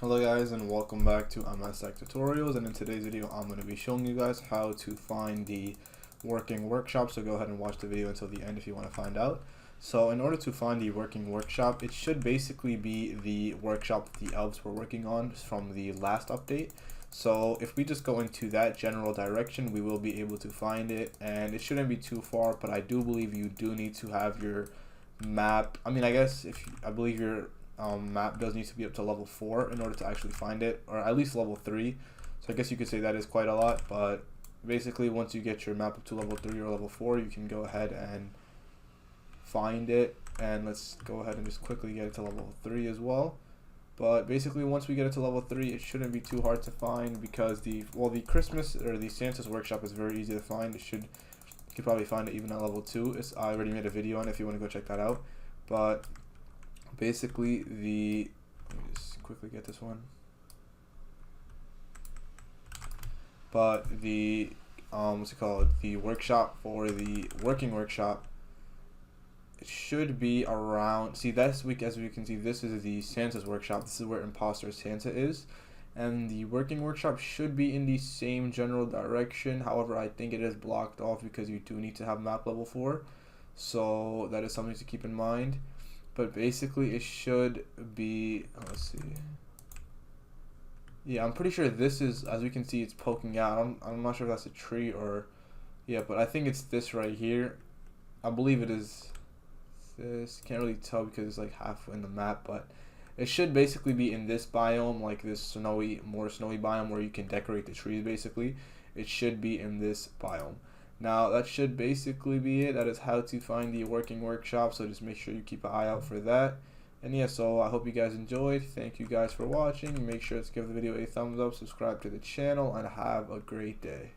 Hello guys, and welcome back to MS Tech Tutorials, and in today's video I'm going to be showing you guys how to find the working workshop. So go ahead and watch the video until the end if you want to find out. So in order to find the working workshop, it should basically be the workshop the elves were working on from the last update. So if we just go into that general direction, we will be able to find it, and it shouldn't be too far, but I do believe you do need to have your map. I guess I believe your map does need to be up to level 4 in order to actually find it, or at least level 3. So I guess you could say that is quite a lot, but basically once you get your map up to level 3 or level 4, you can go ahead and find it. And let's go ahead and just quickly get it to level 3 as well. But basically once we get it to level 3, it shouldn't be too hard to find, because the Christmas or the Santa's workshop is very easy to find. You could probably find it even at level 2. I already made a video on it if you want to go check that out. But basically let me just quickly get this one. But the the workshop for the working workshop, it should be around, this week, as we can see, this is the Santa's workshop. This is where Imposter Santa is, and the working workshop should be in the same general direction. However, I think it is blocked off because you do need to have map level 4, so that is something to keep in mind. But basically it should be, let's see, yeah, I'm pretty sure this is, as we can see, it's poking out. I'm not sure if that's a tree or, yeah, but I think it's this right here. I believe it is this. Can't really tell because it's like half in the map, but it should basically be in this biome, like this more snowy biome where you can decorate the trees. Basically it should be in this biome. Now that should basically be it. That is how to find the working workshop, so just make sure you keep an eye out for that. And yeah, so I hope you guys enjoyed. Thank you guys for watching. Make sure to give the video a thumbs up, subscribe to the channel, and have a great day.